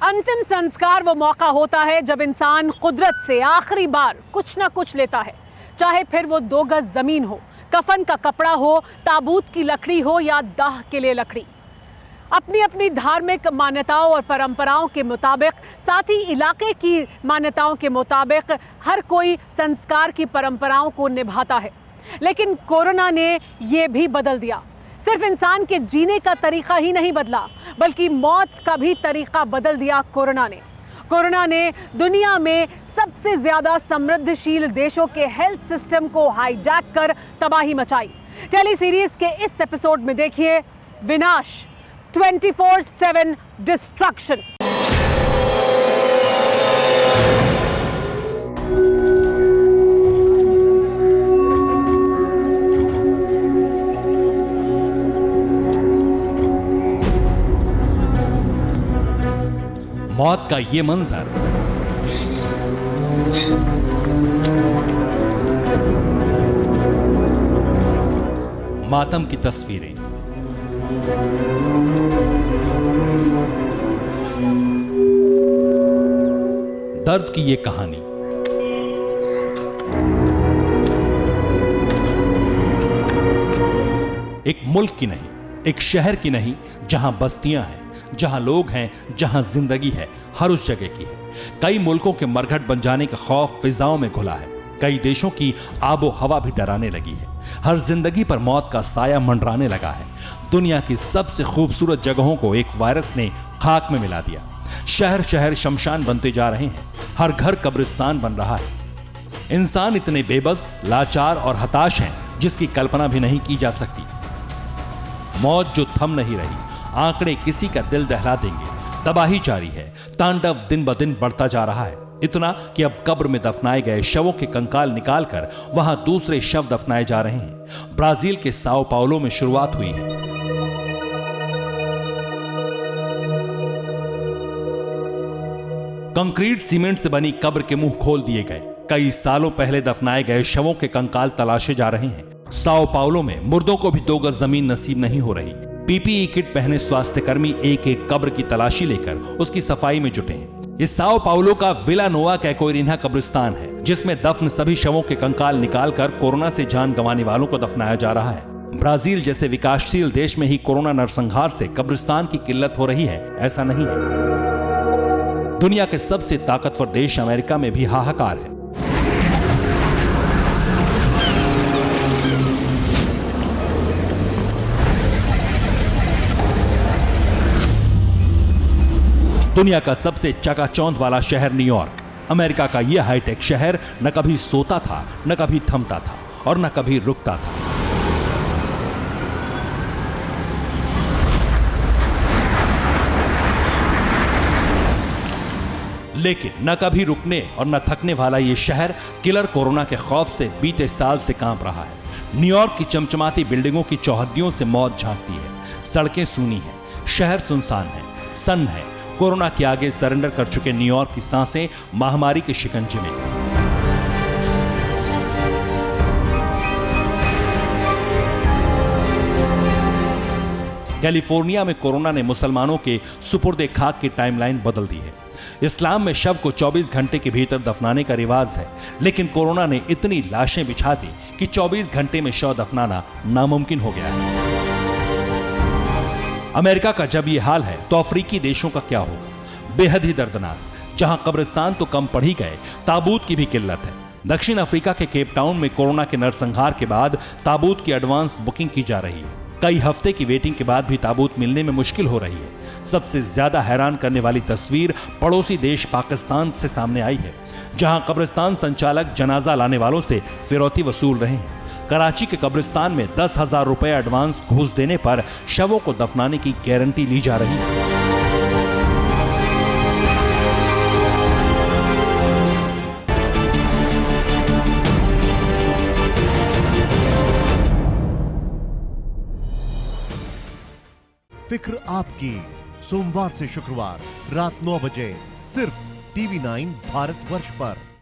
अंतिम संस्कार वो मौका होता है जब इंसान कुदरत से आखिरी बार कुछ ना कुछ लेता है, चाहे फिर वो 2 गज जमीन हो, कफन का कपड़ा हो, ताबूत की लकड़ी हो या दाह के लिए लकड़ी। अपनी अपनी धार्मिक मान्यताओं और परंपराओं के मुताबिक, साथ ही इलाके की मान्यताओं के मुताबिक हर कोई संस्कार की परंपराओं को निभाता है। लेकिन कोरोना ने ये भी बदल दिया। सिर्फ इंसान के जीने का तरीका ही नहीं बदला, बल्कि मौत का भी तरीका बदल दिया कोरोना ने दुनिया में सबसे ज्यादा समृद्धशील देशों के हेल्थ सिस्टम को हाईजैक कर तबाही मचाई। टेली सीरीज के इस एपिसोड में देखिए विनाश, 24/7 डिस्ट्रक्शन। मौत का ये मंजर मातम की तस्वीरें, दर्द की ये कहानी, एक मुल्क की नहीं, एक शहर की नहीं, जहां बस्तियां हैं, जहां लोग हैं, जहां जिंदगी है, हर उस जगह की है। कई मुल्कों के मरघट बन जाने का खौफ फिजाओं में घुला है। कई देशों की आबो हवा भी डराने लगी है। हर जिंदगी पर मौत का साया मंडराने लगा है। दुनिया की सबसे खूबसूरत जगहों को एक वायरस ने खाक में मिला दिया। शहर शहर शमशान बनते जा रहे हैं। हर घर कब्रिस्तान बन रहा है। इंसान इतने बेबस, लाचार और हताश हैं जिसकी कल्पना भी नहीं की जा सकती। मौत जो थम नहीं रही, आंकड़े किसी का दिल दहला देंगे। तबाही जारी है, तांडव दिन ब दिन बढ़ता जा रहा है। इतना कि अब कब्र में दफनाए गए शवों के कंकाल निकालकर वहां दूसरे शव दफनाए जा रहे हैं। ब्राजील के साओ पाउलो में शुरुआत हुई है। कंक्रीट सीमेंट से बनी कब्र के मुंह खोल दिए गए। कई सालों पहले दफनाए गए शवों के कंकाल तलाशे जा रहे हैं। साओ पाउलो में मुर्दों को भी 2 गज जमीन नसीब नहीं हो रही। पीपीई किट पहने स्वास्थ्यकर्मी एक एक कब्र की तलाशी लेकर उसकी सफाई में जुटे हैं। इस साओ पाउलो का विला नोवा कैकोरिन्हा कब्रिस्तान है, जिसमें दफन सभी शवों के कंकाल निकालकर कोरोना से जान गंवाने वालों को दफनाया जा रहा है। ब्राजील जैसे विकासशील देश में ही कोरोना नरसंहार से कब्रिस्तान की किल्लत हो रही है, ऐसा नहीं है। दुनिया के सबसे ताकतवर देश अमेरिका में भी हाहाकार है। दुनिया का सबसे चकाचौंध वाला शहर न्यूयॉर्क, अमेरिका का यह हाईटेक शहर न कभी सोता था, न कभी थमता था और न कभी रुकता था। लेकिन न कभी रुकने और न थकने वाला यह शहर किलर कोरोना के खौफ से बीते साल से कांप रहा है। न्यूयॉर्क की चमचमाती बिल्डिंगों की चौहद्दियों से मौत झांकती है। सड़कें सूनी हैं, शहर सुनसान है, सन्न है। कोरोना के आगे सरेंडर कर चुके न्यूयॉर्क की सांसें महामारी के शिकंजे में। कैलिफोर्निया में कोरोना ने मुसलमानों के सुपुर्दे खाक की टाइमलाइन बदल दी है। इस्लाम में शव को 24 घंटे के भीतर दफनाने का रिवाज है, लेकिन कोरोना ने इतनी लाशें बिछा दी कि 24 घंटे में शव दफनाना नामुमकिन हो गया है। अमेरिका का जब यह हाल है तो अफ्रीकी देशों का क्या होगा? बेहद ही दर्दनाक। जहां कब्रिस्तान तो कम पड़ ही गए, ताबूत की भी किल्लत है। दक्षिण अफ्रीका के केप टाउन में कोरोना के नरसंहार के बाद ताबूत की एडवांस बुकिंग की जा रही है। कई हफ्ते की वेटिंग के बाद भी ताबूत मिलने में मुश्किल हो रही है। सबसे ज्यादा हैरान करने वाली तस्वीर पड़ोसी देश पाकिस्तान से सामने आई है, जहां कब्रिस्तान संचालक जनाजा लाने वालों से फिरौती वसूल रहे हैं। कराची के कब्रिस्तान में 10,000 रुपए एडवांस घूस देने पर शवों को दफनाने की गारंटी ली जा रही है। फिक्र आपकी, सोमवार से शुक्रवार रात 9 बजे सिर्फ TV9 भारतवर्ष पर।